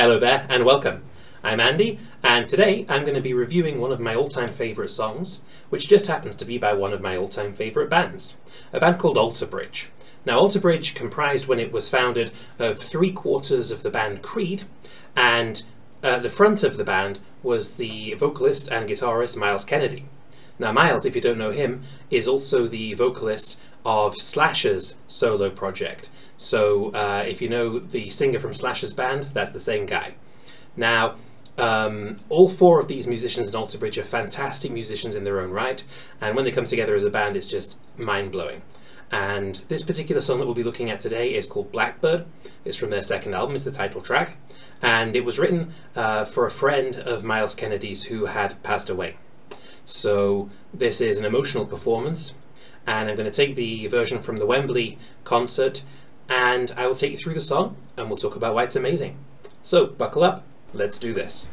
Hello there and welcome. I'm Andy, and today I'm going to be reviewing one of my all-time favourite songs, which just happens to be by one of my all-time favourite bands, a band called Alter Bridge. Now, Alter Bridge comprised, when it was founded, of 3/4 of the band Creed, and the front of the band was the vocalist and guitarist Myles Kennedy. Now, Myles, if you don't know him, is also the vocalist of Slash's solo project. So if you know the singer from Slash's band, that's the same guy. Now, all four of these musicians in Alter Bridge are fantastic musicians in their own right, and when they come together as a band, it's just mind-blowing. And this particular song that we'll be looking at today is called Blackbird. It's from their second album, it's the title track, and it was written for a friend of Myles Kennedy's who had passed away. So this is an emotional performance, and I'm going to take the version from the Wembley concert, and I will take you through the song, and we'll talk about why it's amazing. So buckle up, let's do this.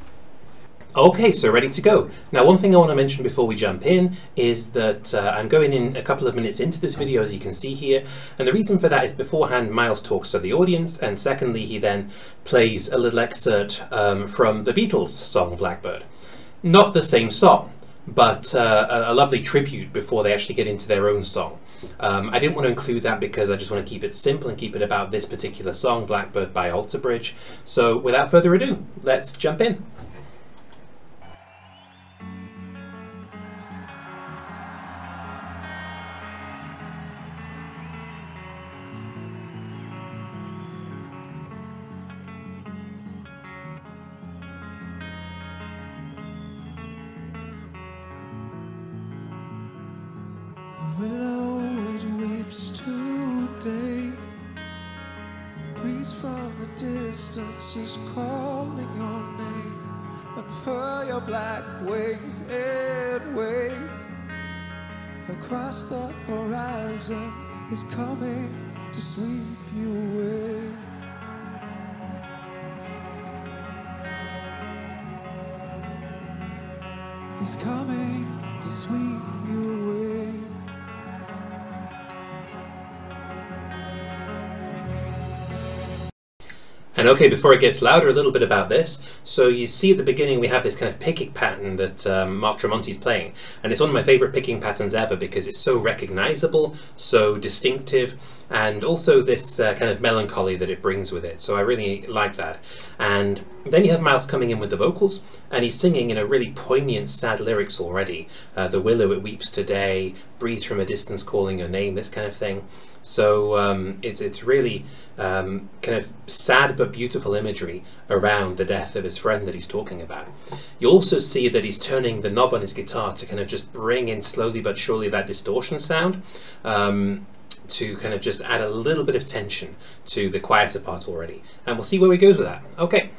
Okay, so ready to go. Now, one thing I want to mention before we jump in is that I'm going in a couple of minutes into this video, as you can see here, and the reason for that is beforehand Myles talks to the audience, and secondly he then plays a little excerpt from the Beatles song Blackbird. Not the same song, but a lovely tribute before they actually get into their own song. I didn't want to include that because I just want to keep it simple and keep it about this particular song, Blackbird by Alter Bridge. So without further ado, let's jump in. Willow, it weeps today. Breeze from the distance is calling your name, and for your black wings it wave across the horizon is coming to sweep you away. It's coming to sweep you away. And okay, before it gets louder, a little bit about this. So you see at the beginning we have this kind of picking pattern that Mark Tremonti's playing, and it's one of my favourite picking patterns ever because it's so recognisable, so distinctive, and also this kind of melancholy that it brings with it. So I really like that. And then you have Myles coming in with the vocals, and he's singing in a really poignant, sad lyrics already. The willow, it weeps today, breeze from a distance calling your name, this kind of thing. So it's really kind of sad but beautiful imagery around the death of his friend that he's talking about. You also see that he's turning the knob on his guitar to kind of just bring in slowly but surely that distortion sound, to kind of just add a little bit of tension to the quieter part already. And we'll see where he goes with that. Okay.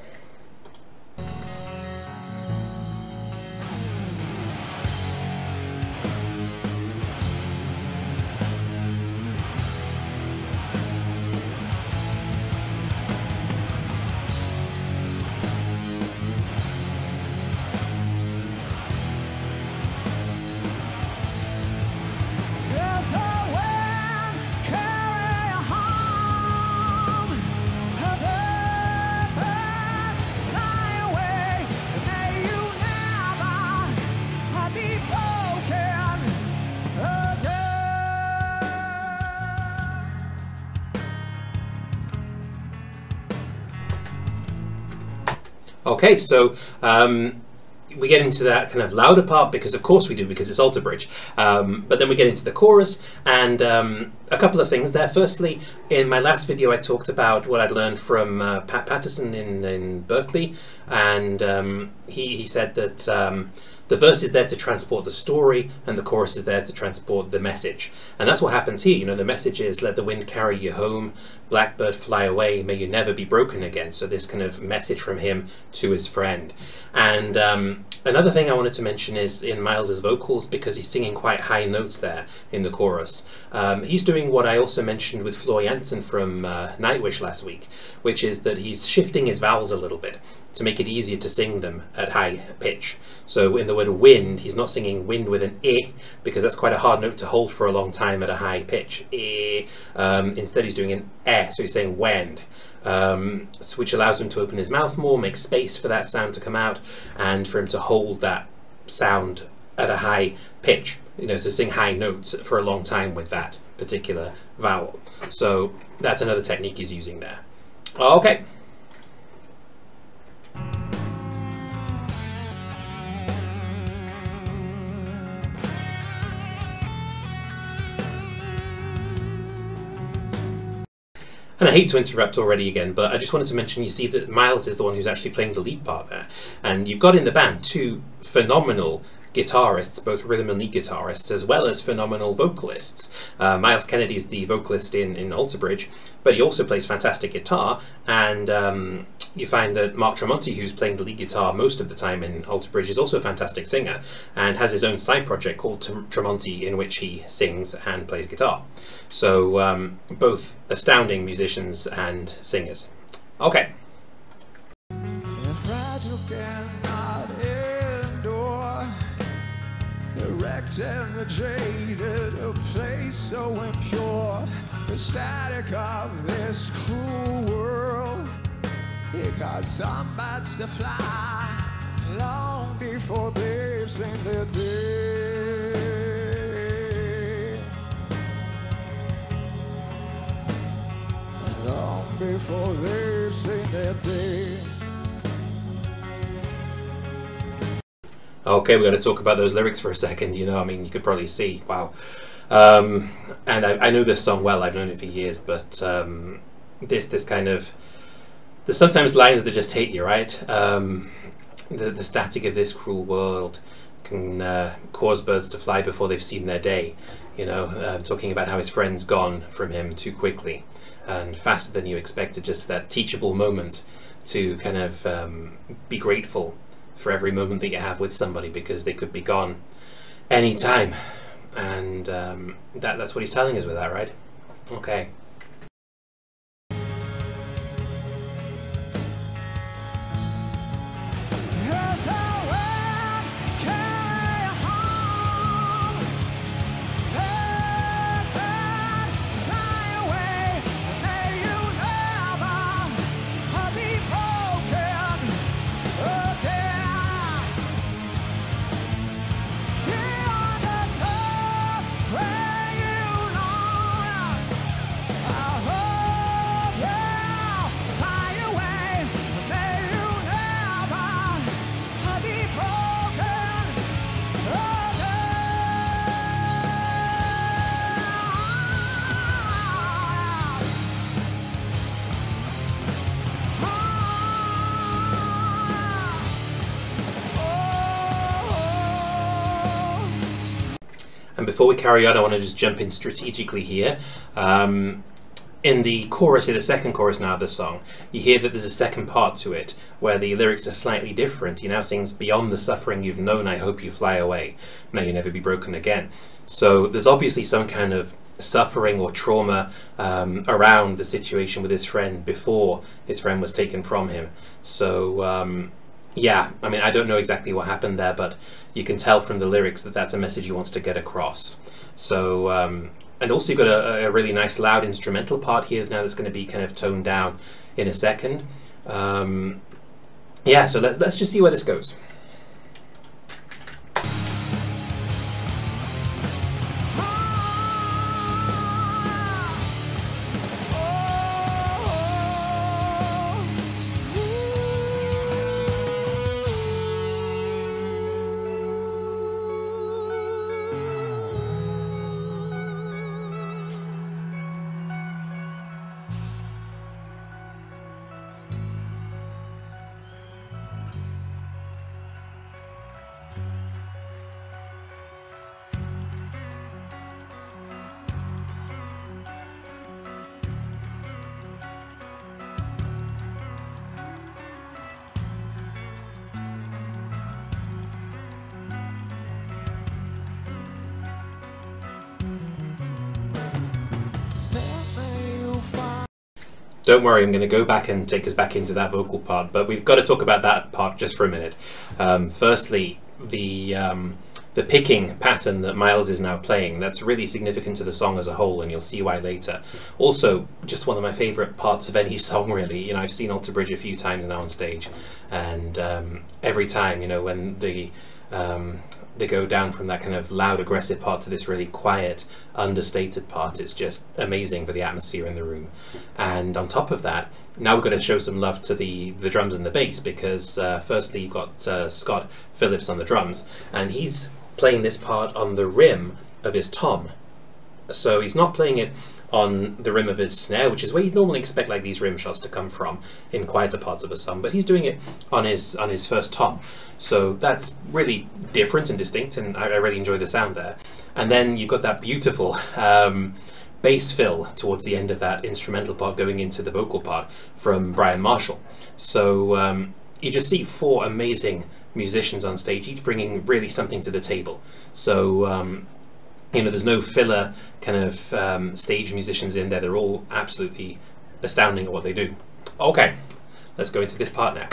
Okay, so we get into that kind of louder part because of course we do, because it's Alter Bridge. But then we get into the chorus, and a couple of things there. Firstly, in my last video I talked about what I'd learned from Pat Patterson in Berkeley, and he said that the verse is there to transport the story, and the chorus is there to transport the message. And that's what happens here. You know, the message is, let the wind carry you home, blackbird fly away, may you never be broken again. So this kind of message from him to his friend. And another thing I wanted to mention is in Myles's vocals, because he's singing quite high notes there in the chorus. He's doing what I also mentioned with Floor Jansen from Nightwish last week, which is that he's shifting his vowels a little bit to make it easier to sing them at high pitch. So in the word wind, he's not singing wind with an I, because that's quite a hard note to hold for a long time at a high pitch. Instead he's doing an E, so he's saying wend, which allows him to open his mouth more, make space for that sound to come out, and for him to hold that sound at a high pitch, you know, to sing high notes for a long time with that particular vowel. So that's another technique he's using there. Okay. And I hate to interrupt already again, but I just wanted to mention, you see that Miles is the one who's actually playing the lead part there. And you've got in the band two phenomenal guitarists, both rhythm and lead guitarists, as well as phenomenal vocalists. Miles Kennedy is the vocalist in Alter Bridge, but he also plays fantastic guitar, and you find that Mark Tremonti, who's playing the lead guitar most of the time in Alter Bridge, is also a fantastic singer, and has his own side project called Tremonti, in which he sings and plays guitar. So both astounding musicians and singers. Okay. Erect and jaded, a place so impure, the static of this cruel world. It got some birds to fly long before they've seen their day. Long before they've seen their day. Okay, we're going to talk about those lyrics for a second. You know, I mean, you could probably see, wow. And I know this song well, I've known it for years, but this kind of, there's sometimes lines that just hit you, right? The static of this cruel world can cause birds to fly before they've seen their day. You know, talking about how his friend's gone from him too quickly and faster than you expected, just that teachable moment to kind of be grateful for every moment that you have with somebody, because they could be gone any time, and that's what he's telling us with that, right? Okay. And before we carry on, I want to just jump in strategically here. In the chorus, in the second chorus now of the song, you hear that there's a second part to it, where the lyrics are slightly different. He now sings, "Beyond the suffering you've known, I hope you fly away. May you never be broken again." So there's obviously some kind of suffering or trauma around the situation with his friend before his friend was taken from him. So yeah, I mean, I don't know exactly what happened there, but you can tell from the lyrics that that's a message he wants to get across. So, and also you've got a really nice loud instrumental part here now that's going to be kind of toned down in a second. Yeah, so let's just see where this goes. don't worry, I'm going to go back and take us back into that vocal part, but we've got to talk about that part just for a minute. Firstly, the picking pattern that Miles is now playing, that's really significant to the song as a whole, and you'll see why later. Also, just one of my favourite parts of any song, really. You know, I've seen Alter Bridge a few times now on stage, and every time, you know, when they go down from that kind of loud, aggressive part to this really quiet, understated part, it's just amazing for the atmosphere in the room. And on top of that, now we're going to show some love to the drums and the bass, because firstly you've got Scott Phillips on the drums, and he's playing this part on the rim of his tom. So he's not playing it on the rim of his snare, which is where you'd normally expect like these rim shots to come from in quieter parts of a song, but he's doing it on his first tom. So that's really different and distinct, and I really enjoy the sound there. And then you've got that beautiful bass fill towards the end of that instrumental part going into the vocal part from Brian Marshall. So you just see four amazing musicians on stage, each bringing really something to the table. So you know, there's no filler kind of stage musicians in there. They're all absolutely astounding at what they do. Okay, let's go into this part now.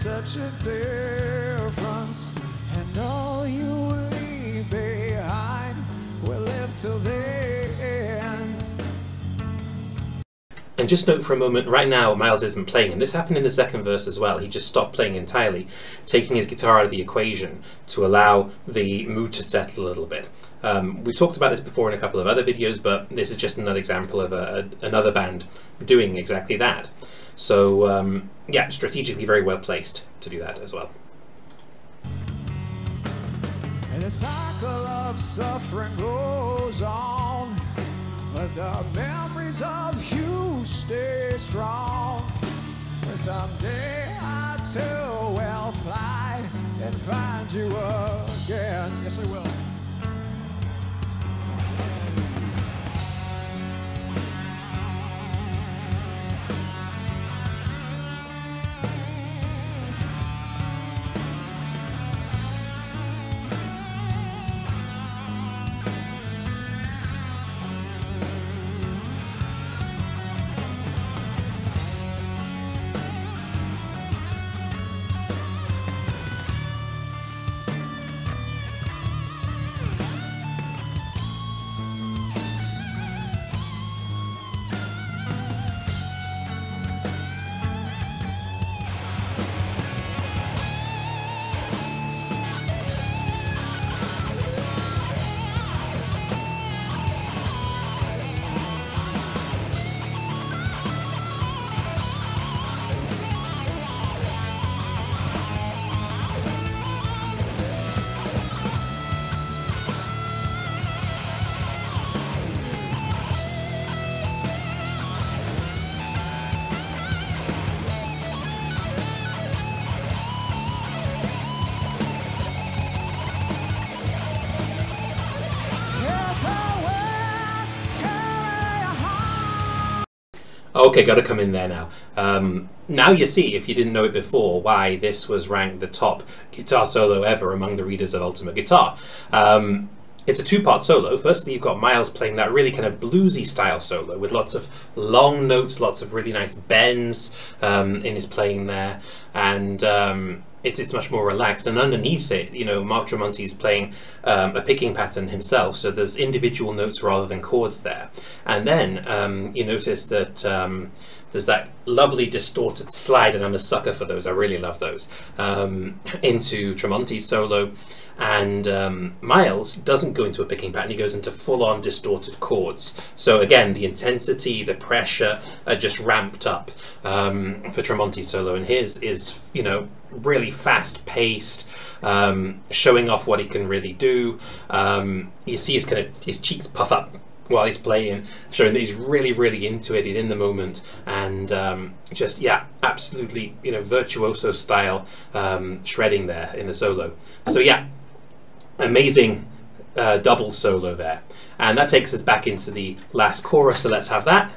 Such a difference, and all you leave behind will live till the end. And just note for a moment, right now Miles isn't playing, and this happened in the second verse as well. He just stopped playing entirely, taking his guitar out of the equation to allow the mood to settle a little bit. We've talked about this before in a couple of other videos, but this is just another example of another band doing exactly that. So yeah, strategically very well placed to do that as well. And the cycle of suffering goes on, but the memories of you stay strong. And someday I too will fly and find you again. Yes, I will. Okay, got to come in there now. Now you see, if you didn't know it before, why this was ranked the top guitar solo ever among the readers of Ultimate Guitar. It's a two-part solo. Firstly, you've got Miles playing that really kind of bluesy style solo with lots of long notes, lots of really nice bends in his playing there, and it's much more relaxed. And underneath it, you know, Mark Tremonti's playing a picking pattern himself, so there's individual notes rather than chords there. And then you notice that there's that lovely distorted slide, and I'm a sucker for those. I really love those, into Tremonti's solo. And Miles doesn't go into a picking pattern, he goes into full-on distorted chords. So again, the intensity, the pressure are just ramped up for Tremonti's solo, and his is, you know, really fast-paced, showing off what he can really do. You see his cheeks puff up while he's playing, showing that he's really, really into it, he's in the moment, and just, yeah, absolutely, you know, virtuoso style shredding there in the solo. So yeah, amazing double solo there. And that takes us back into the last chorus, so let's have that.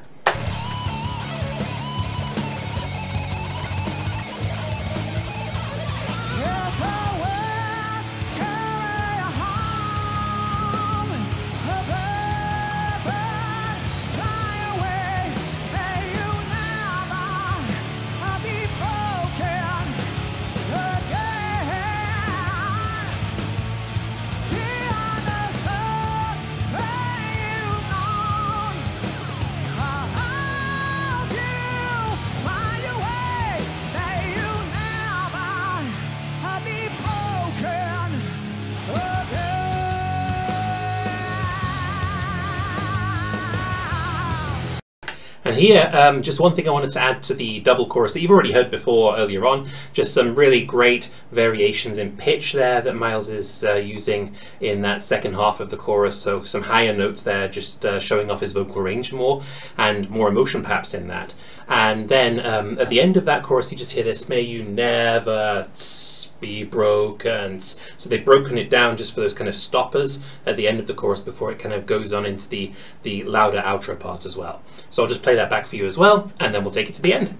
Yeah, here, just one thing I wanted to add to the double chorus that you've already heard before earlier on, just some really great variations in pitch there that Miles is using in that second half of the chorus, so some higher notes there, just showing off his vocal range more, and more emotion perhaps in that. And then at the end of that chorus you just hear this, may you never be broken. So they've broken it down just for those kind of stoppers at the end of the chorus before it kind of goes on into the louder outro part as well. So I'll just play that back for you as well, and then we'll take it to the end.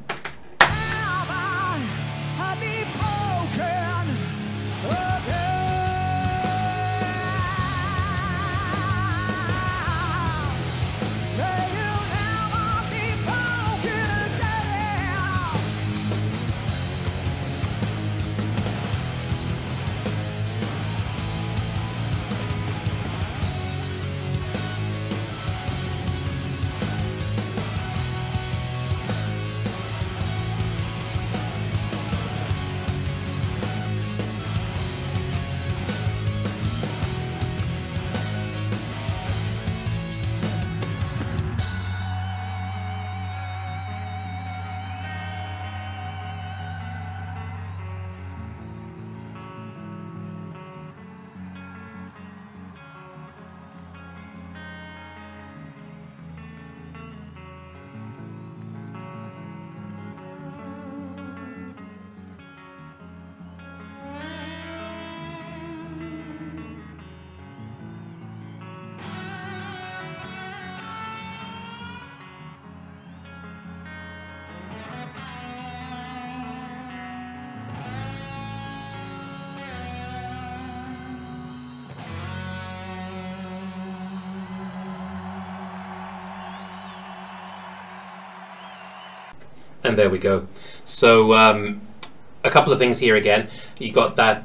And there we go. So a couple of things here again. You got that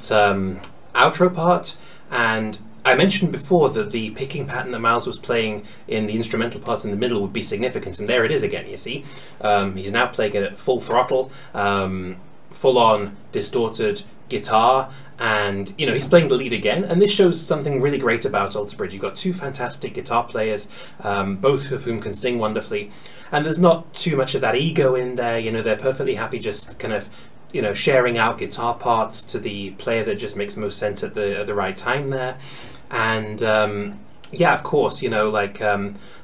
outro part, and I mentioned before that the picking pattern that Miles was playing in the instrumental parts in the middle would be significant, and there it is again, you see. He's now playing it at full throttle, full-on distorted guitar, and you know, he's playing the lead again, and this shows something really great about Alter Bridge. You've got two fantastic guitar players, both of whom can sing wonderfully, and there's not too much of that ego in there. You know, they're perfectly happy just kind of, you know, sharing out guitar parts to the player that just makes most sense at the right time there. And yeah, of course, you know, like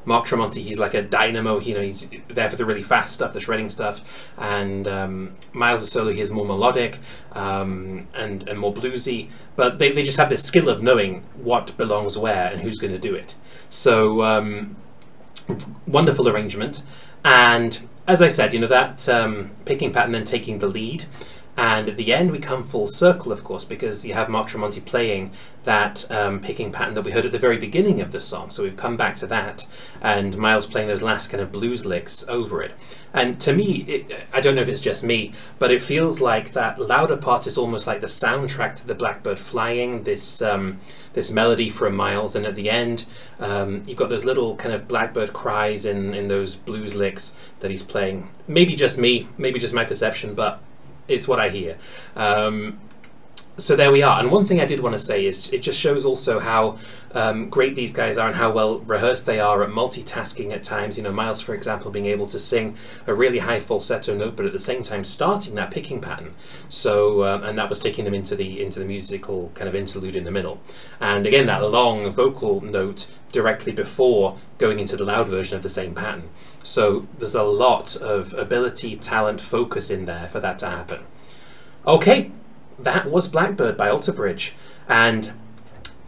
Mark Tremonti, he's like a dynamo. You know, he's there for the really fast stuff, the shredding stuff, and Miles' solo here is more melodic and more bluesy, but they just have this skill of knowing what belongs where and who's going to do it. So wonderful arrangement. And as I said, you know, that picking pattern then taking the lead, and at the end we come full circle, of course, because you have Mark Tremonti playing that picking pattern that we heard at the very beginning of the song. So we've come back to that, and Miles playing those last kind of blues licks over it. And to me, I don't know if it's just me, but it feels like that louder part is almost like the soundtrack to the Blackbird Flying, this this melody from Miles, and at the end you've got those little kind of blackbird cries in those blues licks that he's playing. Maybe just me, maybe just my perception, but it's what I hear. So there we are. And one thing I did want to say is it just shows also how great these guys are and how well rehearsed they are at multitasking at times. You know, Miles, for example, being able to sing a really high falsetto note, but at the same time starting that picking pattern. So and that was taking them into the musical kind of interlude in the middle. And again, that long vocal note directly before going into the loud version of the same pattern. So there's a lot of ability, talent, focus in there for that to happen. Okay. That was Blackbird by Alter Bridge, and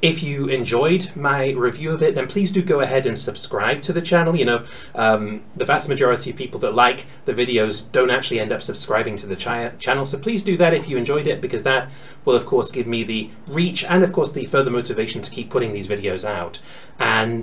if you enjoyed my review of it, then please do go ahead and subscribe to the channel. You know, the vast majority of people that like the videos don't actually end up subscribing to the channel, so please do that if you enjoyed it, because that will of course give me the reach and of course the further motivation to keep putting these videos out. And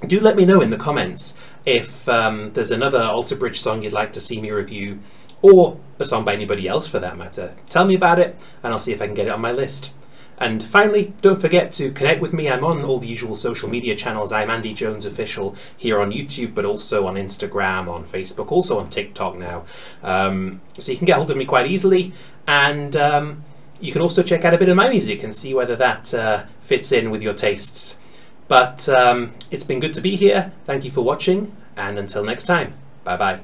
do let me know in the comments if there's another Alter Bridge song you'd like to see me review, or a song by anybody else for that matter. Tell me about it and I'll see if I can get it on my list. And finally, don't forget to connect with me. I'm on all the usual social media channels. I'm Andy Jones Official here on YouTube, but also on Instagram, on Facebook, also on TikTok now. So you can get hold of me quite easily, and you can also check out a bit of my music and see whether that fits in with your tastes. But it's been good to be here. Thank you for watching, And until next time, bye bye.